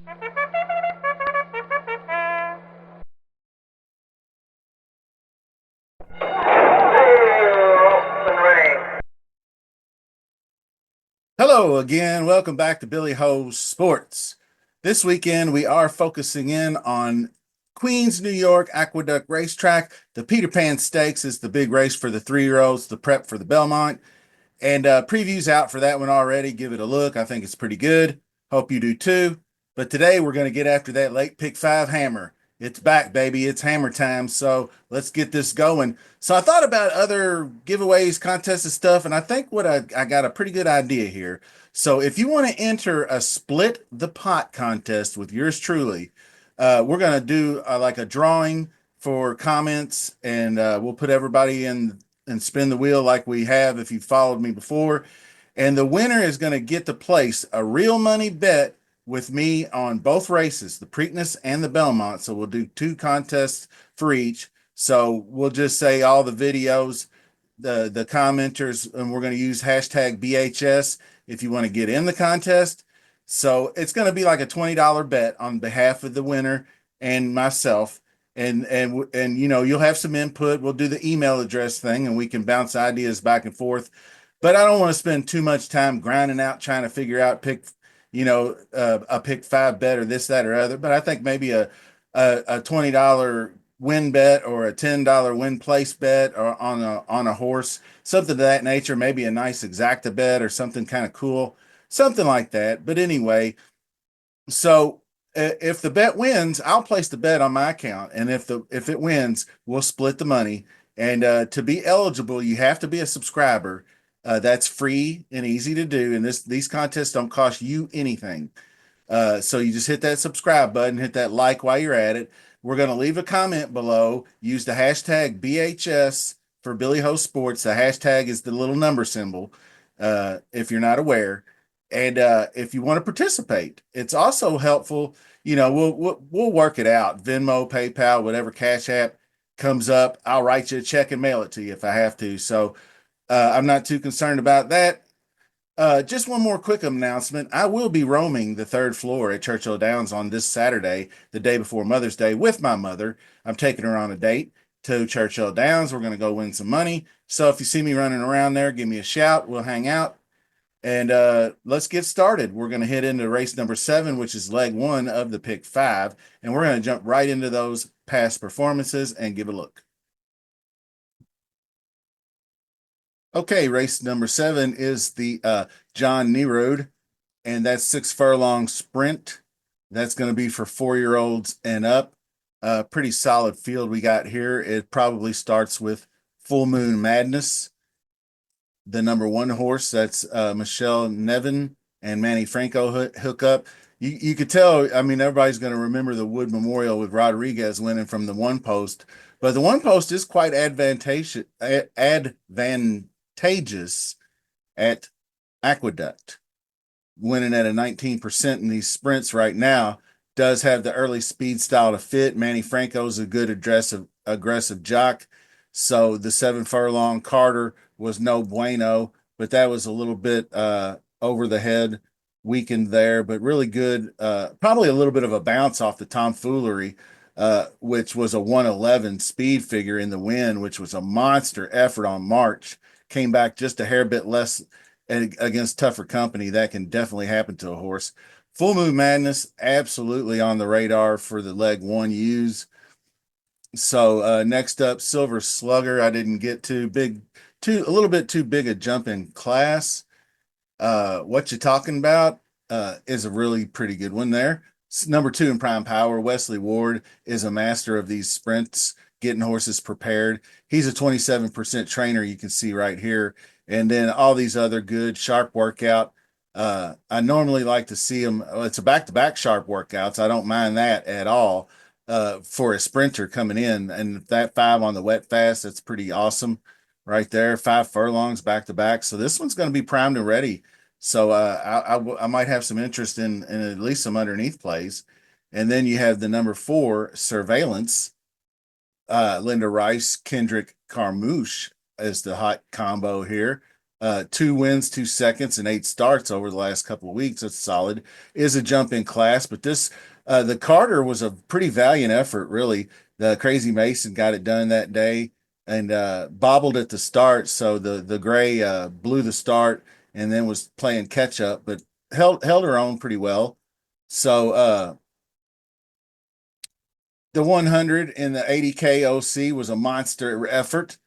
Hello again. Welcome back to Billy Ho's Sports. This weekend, we are focusing in on Queens, New York Aqueduct Racetrack. The Peter Pan Stakes is the big race for the 3-year-olds, the prep for the Belmont. And previews out for that one already. Give it a look. I think it's pretty good. Hope you do too. But today we're going to get after that late pick five hammer. It's back, baby. It's hammer time. So let's get this going. So I thought about other giveaways, contests, and stuff, and I think I got a pretty good idea here. So if you want to enter a split the pot contest with yours truly, we're going to do like a drawing for comments, and we'll put everybody in and spin the wheel like we have if you've followed me before. And the winner is going to get to place a real money bet with me on both races, the Preakness and the Belmont. So we'll do two contests for each. So we'll just say all the videos, the commenters, and we're going to use hashtag BHS if you want to get in the contest. So it's going to be like a $20 bet on behalf of the winner and myself. And you'll have some input. We'll do the email address thing and we can bounce ideas back and forth. But I don't want to spend too much time grinding out trying to figure out a pick five bet or this, that, or other. But I think maybe a $20 win bet or a $10 win place bet or on a horse, something of that nature, maybe a nice exacta bet or something kind of cool, something like that. But anyway, so if the bet wins, I'll place the bet on my account, and if it wins, we'll split the money. And to be eligible, you have to be a subscriber. That's free and easy to do, and these contests don't cost you anything. So you just hit that subscribe button, hit that like while you're at it. We're going to leave a comment below. Use the hashtag BHS for Billy Ho Sports. The hashtag is the little number symbol, if you're not aware. And if you want to participate, it's also helpful. We'll work it out. Venmo, PayPal, whatever Cash App comes up, I'll write you a check and mail it to you if I have to. So I'm not too concerned about that. Just one more quick announcement. I will be roaming the third floor at Churchill Downs on this Saturday, the day before Mother's Day, with my mother. I'm taking her on a date to Churchill Downs. We're going to go win some money. So if you see me running around there, give me a shout. We'll hang out. And let's get started. We're going to hit into race number 7, which is leg 1 of the pick 5. And we're going to jump right into those past performances and give a look. Okay, race number 7 is the John Nerode, and that's 6 furlong sprint. That's going to be for 4-year-olds and up. Pretty solid field we got here. It probably starts with Full Moon Madness, the number 1 horse. That's Michelle Nevin and Manny Franco hook up. You could tell, I mean, everybody's going to remember the Wood Memorial with Rodriguez winning from the one post, but the one post is quite advantageous at Aqueduct, winning at a 19% in these sprints right now. Does have the early speed style to fit. Manny Franco's a good aggressive jock. So the 7 furlong Carter was no bueno, but that was a little bit over the head, weakened there, but really good. Probably a little bit of a bounce off the tomfoolery, which was a 111 speed figure in the win, which was a monster effort on March. Came back just a hair bit less against tougher company. That can definitely happen to a horse. Full Moon Madness, absolutely on the radar for the leg 1 use. So next up, Silver Slugger. I didn't get a little bit too big a jump in class. What you talking about is a really pretty good one there. Number 2 in Prime Power, Wesley Ward is a master of these sprints, getting horses prepared. He's a 27% trainer, you can see right here. And then all these other good sharp workout. I normally like to see them. It's a back-to-back sharp workouts. I don't mind that at all for a sprinter coming in. And that 5 on the wet fast, that's pretty awesome right there. 5 furlongs back-to-back. So this one's going to be primed and ready. So I might have some interest in at least some underneath plays. And then you have the number 4, Surveillance. Linda Rice, Kendrick Carmouche is the hot combo here. 2 wins, 2 seconds, and 8 starts over the last couple of weeks. That's solid. Is a jump in class, but the Carter was a pretty valiant effort, really. The Crazy Mason got it done that day and bobbled at the start, so the gray blew the start and then was playing catch up, but held her own pretty well. So the 100 and the 80K OC was a monster effort.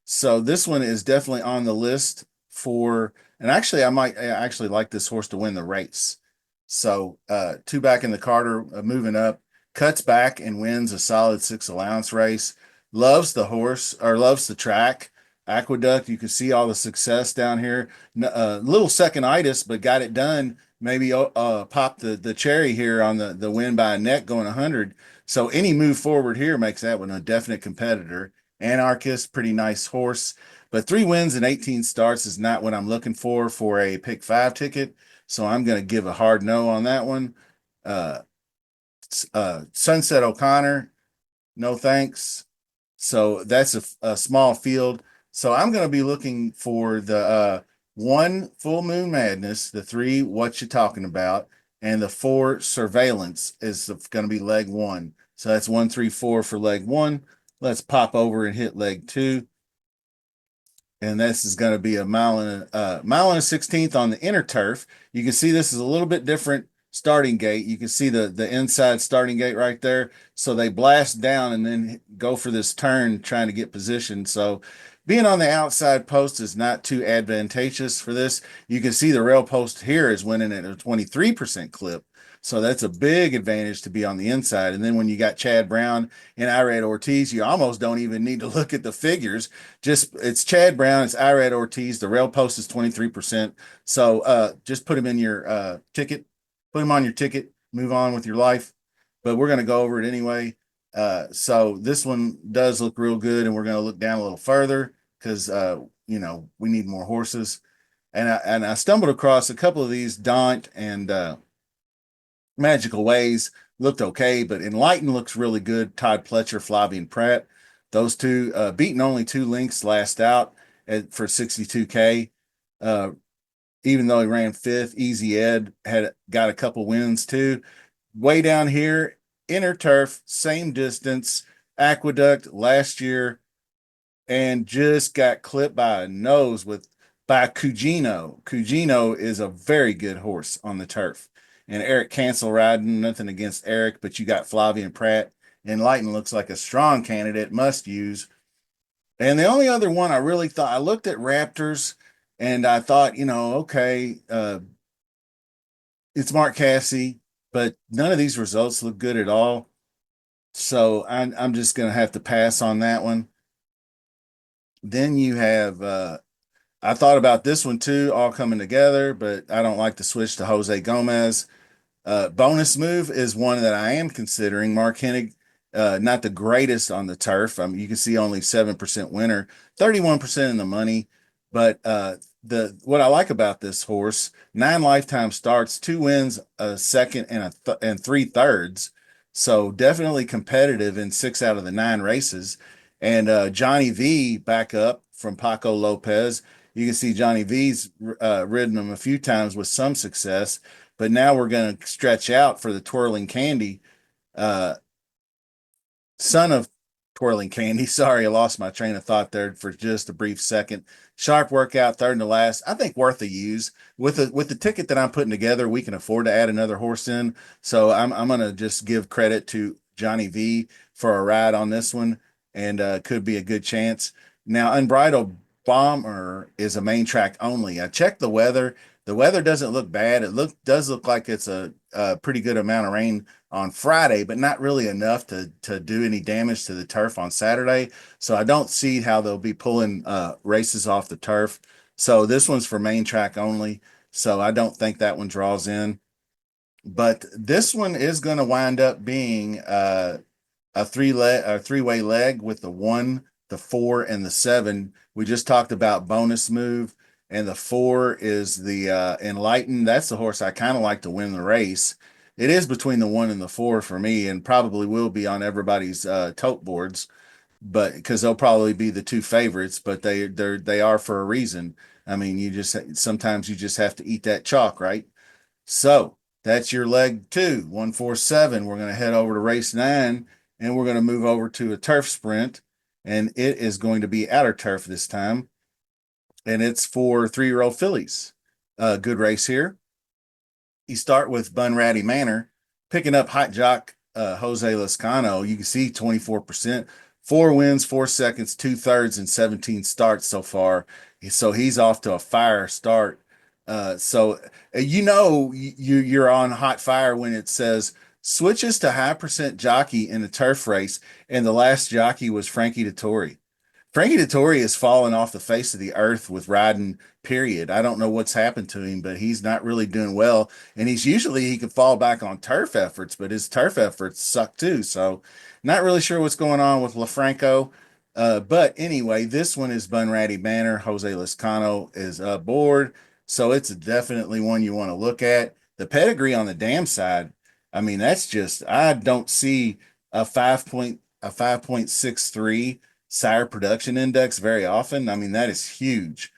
So this one is definitely on the list for, and actually, I actually like this horse to win the race. So two back in the Carter, moving up, cuts back and wins a solid 6 allowance race. Loves the horse or loves the track. Aqueduct, you can see all the success down here. Little second-itis, but got it done. Maybe pop the cherry here on the win by a neck going 100. So any move forward here makes that one a definite competitor. Anarchist, pretty nice horse, but 3 wins and 18 starts is not what I'm looking for a pick five ticket. So I'm going to give a hard no on that one. Uh, Sunset O'Connor, no thanks. So that's a small field. So I'm going to be looking for the one Full Moon Madness, the three What You Talking About, and the four Surveillance is going to be leg one. So that's 1, 3, 4 for leg one. Let's pop over and hit leg two. And this is going to be a mile and a 16th on the inner turf. You can see this is a little bit different starting gate. You can see the inside starting gate right there. So they blast down and then go for this turn trying to get position. So being on the outside post is not too advantageous for this. You can see the rail post here is winning at a 23% clip. So that's a big advantage to be on the inside. And then when you got Chad Brown and Irad Ortiz, you almost don't even need to look at the figures. Just it's Chad Brown, it's Irad Ortiz. The rail post is 23%. So just put him in your ticket, put him on your ticket, move on with your life. But we're going to go over it anyway. So this one does look real good, and we're going to look down a little further because we need more horses. And I stumbled across a couple of these Daunt and Magical Ways looked okay, but Enlighten looks really good. Todd Pletcher, Flavian Pratt, those two beating only 2 lengths last out for 62K. Uh, even though he ran fifth, Easy Ed had got a couple wins too. Way down here, inner turf, same distance, Aqueduct last year, and just got clipped by a nose by Cugino. Cugino is a very good horse on the turf. And Eric Cancel riding, nothing against Eric, but you got Flavian Pratt. Enlighten looks like a strong candidate, must use. And the only other one I really thought, I looked at Raptors and I thought, okay, it's Mark Casse, but none of these results look good at all. So I'm just going to have to pass on that one. Then you have I thought about this one too, all coming together, but I don't like to switch to Jose Gomez. Bonus move is one that I am considering. Mark Hennig, not the greatest on the turf. You can see only 7% winner, 31% in the money. But the what I like about this horse, 9 lifetime starts, 2 wins, a second, and 3 thirds. So definitely competitive in 6 out of the 9 races. And Johnny V back up from Paco Lopez. You can see Johnny V's ridden him a few times with some success. But now we're going to stretch out for the Twirling Candy, uh, son of Twirling Candy. Sorry, I lost my train of thought there for just a brief second. Sharp workout, third and the last. I think worth a use with the ticket that I'm putting together. We can afford to add another horse in, so I'm going to just give credit to Johnny V for a ride on this one, and could be a good chance. Now, Unbridled Bomber is a main track only. I checked the weather. The weather doesn't look bad. Does look like it's a pretty good amount of rain on Friday, but not really enough to do any damage to the turf on Saturday. So I don't see how they'll be pulling races off the turf. So this one's for main track only. So I don't think that one draws in. But this one is going to wind up being a three-way leg with the 1, the 4, and the 7. We just talked about bonus move, and the 4 is the Enlighten. That's the horse I kind of like to win the race. It is between the 1 and the 4 for me, and probably will be on everybody's tote boards, but because they'll probably be the two favorites, but they are for a reason. I mean, you just sometimes you just have to eat that chalk, right? So that's your leg two, 147. We're going to head over to race nine and we're going to move over to a turf sprint. And it is going to be outer turf this time. And it's for 3-year-old fillies. Good race here. You start with Bunratty Manor, picking up hot jock Jose Lascano. You can see 24%, 4 wins, 4 seconds, 2/3, and 17 starts so far. So he's off to a fire start. You're on hot fire when it says switches to high percent jockey in the turf race, and the last jockey was Frankie Dettori. Frankie Dettori has fallen off the face of the earth with riding, period. I don't know what's happened to him, but he's not really doing well. And he can fall back on turf efforts, but his turf efforts suck too. So not really sure what's going on with LaFranco. But anyway, this one is Bunratty Manor. Jose Lascano is aboard. So it's definitely one you want to look at. The pedigree on the dam side, I mean, that's just I don't see a 5.63 sire production index very often. I mean, that is huge.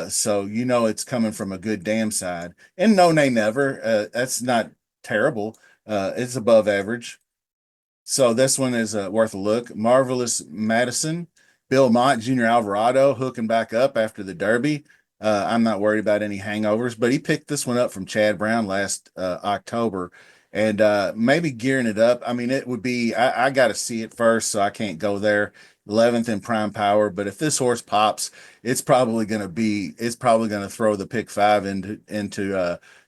So you know it's coming from a good dam side. And no nay never. That's not terrible. It's above average. So this one is worth a look. Marvelous Madison, Bill Mott, Junior Alvarado hooking back up after the Derby. I'm not worried about any hangovers, but he picked this one up from Chad Brown last October and maybe gearing it up. I mean, it would be, I got to see it first, so I can't go there. 11th in prime power, but if this horse pops, it's probably going to throw the pick five into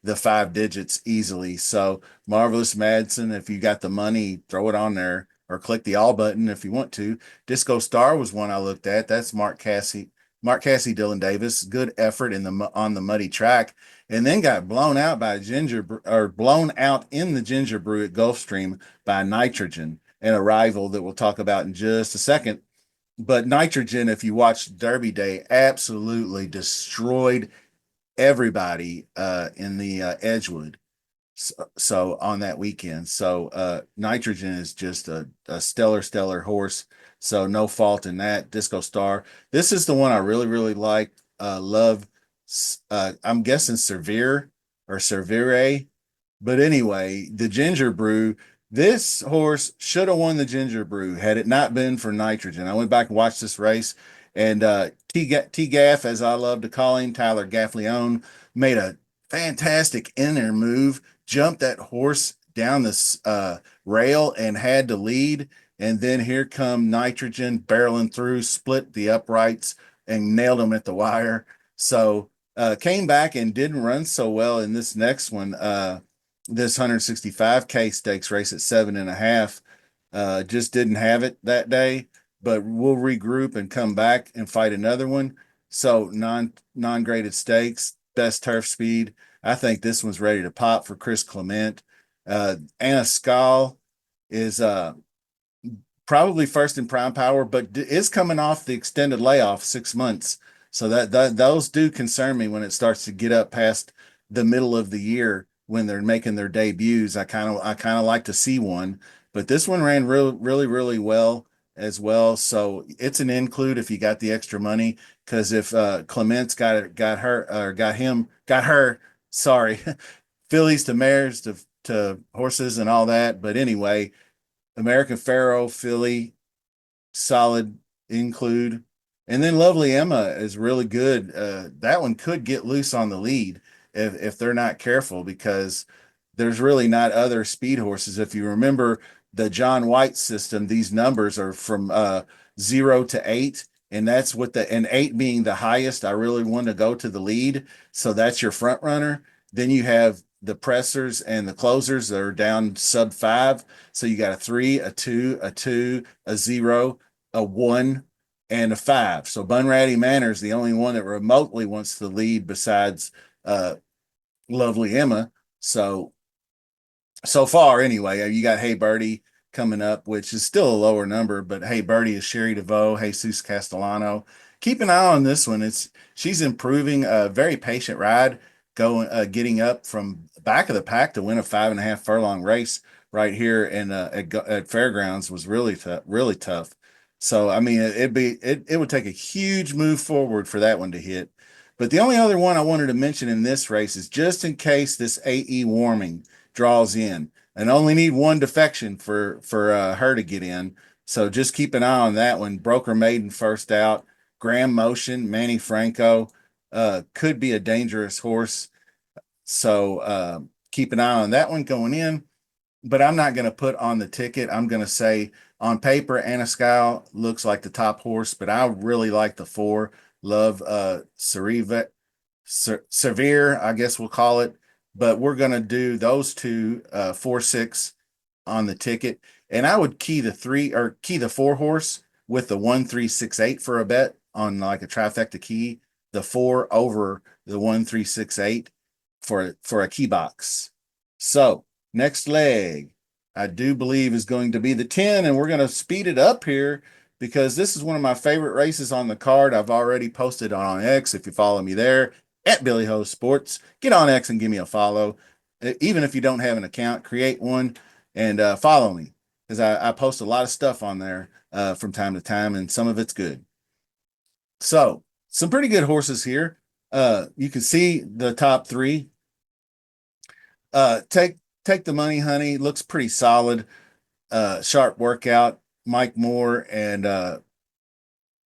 the 5 digits easily. So Marvelous Madsen, if you got the money, throw it on there or click the all button if you want to. Disco Star was one I looked at. That's Mark Cassie, Dylan Davis. Good effort on the muddy track, and then got blown out in the Ginger Brew at Gulfstream by Nitrogen, and a rival that we'll talk about in just a second. But Nitrogen, if you watch Derby Day, absolutely destroyed everybody in the Edgewood. So on that weekend. So Nitrogen is just a stellar horse. So no fault in that. Disco Star. This is the one I really like. Love. I'm guessing Severe or Severe. But anyway, the Ginger Brew. This horse should have won the Ginger Brew had it not been for Nitrogen. I went back and watched this race, and T-Gaff, as I love to call him, Tyler Gaffleone, made a fantastic inner move, jumped that horse down this rail and had to lead. And then here come Nitrogen barreling through, split the uprights and nailed him at the wire. So came back and didn't run so well in this next one. This 165K stakes race at 7.5. Just didn't have it that day, but we'll regroup and come back and fight another one. So non-graded stakes, best turf speed. I think this one's ready to pop for Chris Clement. Anna Skal is probably first in prime power, but is coming off the extended layoff 6 months. So that those do concern me when it starts to get up past the middle of the year when they're making their debuts. I kind of like to see one, but this one ran really well as well. So it's an include if you got the extra money. Because if Clement's got her, sorry, fillies to mares to horses and all that. But anyway, American Pharaoh filly solid include. And then Lovely Emma is really good. That one could get loose on the lead if they're not careful because there's really not other speed horses. If you remember the John White system, these numbers are from 0 to 8. And that's what and 8 being the highest. I really want to go to the lead. So that's your front runner. Then you have the pressers and the closers that are down sub 5. So you got a 3, a 2, a 2, a 0, a 1, and a 5. So Bunratty Manor is the only one that remotely wants to lead besides Lovely Emma. So far anyway, you got Hey Birdie coming up, which is still a lower number, but Hey Birdie is Sherry DeVoe, Jesus Castellano. Keep an eye on this one. She's improving, a very patient ride, getting up from back of the pack to win a 5.5 furlong race right here in at Fairgrounds was really tough. So I mean, it would take a huge move forward for that one to hit. But the only other one I wanted to mention in this race is just in case this AE warming draws in, and only need one defection for her to get in. So just keep an eye on that one. Broker Maiden first out. Graham Motion, Manny Franco could be a dangerous horse. So keep an eye on that one going in. But I'm not going to put on the ticket. I'm going to say on paper, Anascal looks like the top horse, but I really like the four. Love Severe, I guess we'll call it. But we're going to do those two, 4, 6 on the ticket. And I would key the four horse with the 1, 3, 6, 8 for a bet on like a trifecta key, the four over the 1, 3, 6, 8 for a key box. So next leg, I do believe is going to be the 10, and we're going to speed it up here because this is one of my favorite races on the card. I've already posted on X. If you follow me there at Billy Ho Sports, get on X and give me a follow. Even if you don't have an account, create one and follow me because I post a lot of stuff on there from time to time, and some of it's good. So some pretty good horses here. You can see the top three. Take the money, honey. Looks pretty solid. Sharp workout. Mike Moore and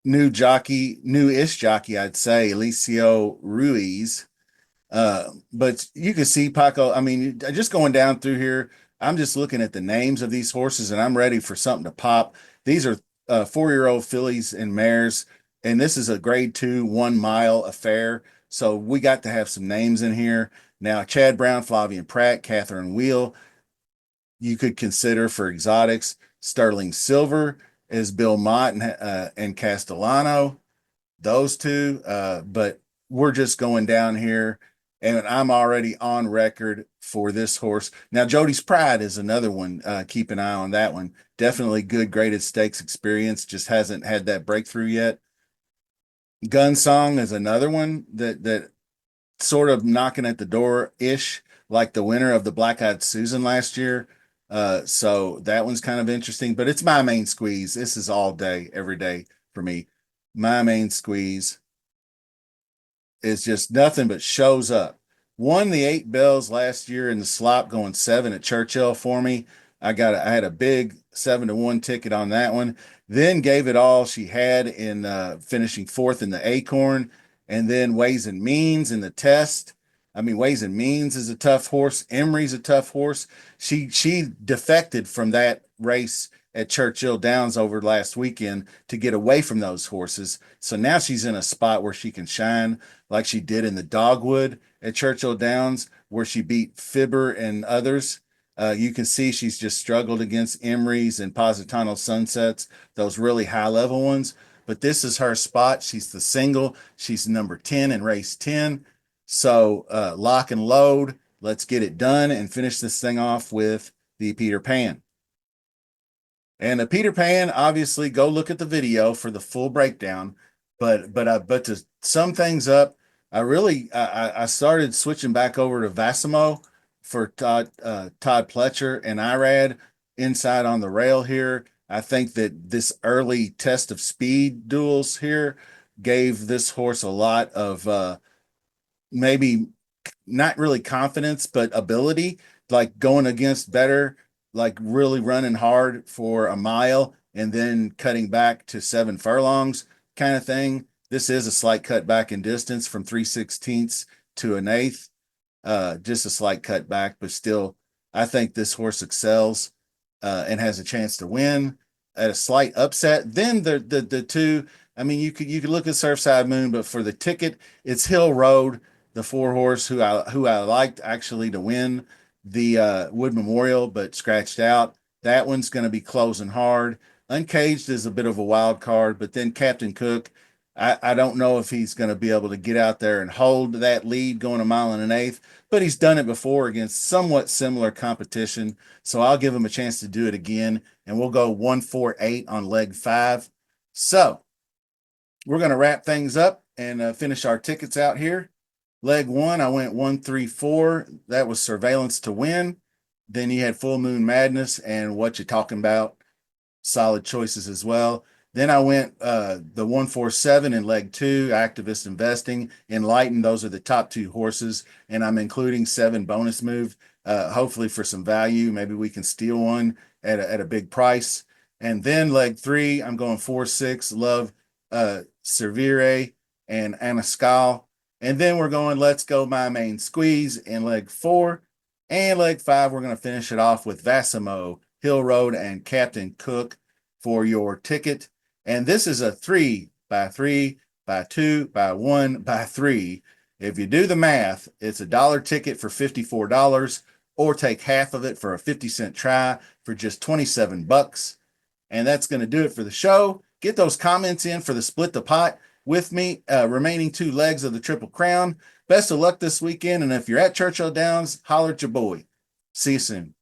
newish jockey, I'd say, Alicio Ruiz. But you can see Paco. I mean, just going down through here, I'm just looking at the names of these horses and I'm ready for something to pop. These are 4-year-old fillies and mares, and this is a grade 2, 1 mile affair. So we got to have some names in here. Now, Chad Brown, Flavian Pratt, Catherine Wheel, you could consider for exotics. Sterling Silver is Bill Mott and Castellano, those two. But we're just going down here, and I'm already on record for this horse. Now, Jody's Pride is another one. Keep an eye on that one. Definitely good graded stakes experience, just hasn't had that breakthrough yet. Gunsong is another one that sort of knocking at the door ish, like the winner of the Black Eyed Susan last year. So that one's kind of interesting, but it's my main squeeze. This is all day, every day for me. My main squeeze is just nothing but shows up. Won the 8 bells last year in the slop going 7 at Churchill for me. I had a big 7-1 ticket on that one. Then gave it all she had in finishing 4th in the Acorn, and then Ways and Means in the test. I mean, Ways and Means is a tough horse. Emery's a tough horse. She defected from that race at Churchill Downs over last weekend to get away from those horses. So now she's in a spot where she can shine like she did in the Dogwood at Churchill Downs, where she beat Fibber and others. You can see she's just struggled against Emery's and Positano Sunsets, those really high level ones. But this is her spot. She's the single. She's number 10 in race 10. So lock and load. Let's get it done and finish this thing off with the Peter Pan. And the Peter Pan, obviously, go look at the video for the full breakdown. But to sum things up, I started switching back over to Vassimo for Todd Pletcher and Irad inside on the rail here. I think that this early test of speed duels here gave this horse a lot of maybe not really confidence, but ability, like going against better, like really running hard for a mile and then cutting back to 7 furlongs kind of thing. This is a slight cut back in distance from 3/16 to an eighth. Just a slight cut back, but still, I think this horse excels and has a chance to win at a slight upset. Then the two, I mean, you could look at Surfside Moon, but for the ticket, it's Hill Road, the 4 horse who I liked actually to win the Wood Memorial, but scratched out. That one's going to be closing hard. Uncaged is a bit of a wild card, but then Captain Cook, I don't know if he's going to be able to get out there and hold that lead going a mile and an eighth, but he's done it before against somewhat similar competition. So I'll give him a chance to do it again, and we'll go 1-4-8 on leg 5. So we're going to wrap things up and finish our tickets out here. Leg 1, I went 1-3-4. That was Surveillance to win. Then you had Full Moon Madness and What You Talking About. Solid choices as well. Then I went the 147 in leg two, activist investing, enlightened. Those are the top two horses, and I'm including 7 bonus move, hopefully for some value. Maybe we can steal one at a big price. And then leg three, I'm going 4-6, love Servire and Anascal. And then we're going Let's Go My Main Squeeze in leg four. And leg five, we're going to finish it off with Vassimo, Hill Road, and Captain Cook for your ticket. And this is a 3x3 by 2 by 1 by 3. If you do the math, it's $1 ticket for $54, or take half of it for a 50-cent try for just 27 bucks. And that's going to do it for the show. Get those comments in for the split the pot with me, remaining 2 legs of the Triple Crown. Best of luck this weekend. And if you're at Churchill Downs, holler at your boy. See you soon.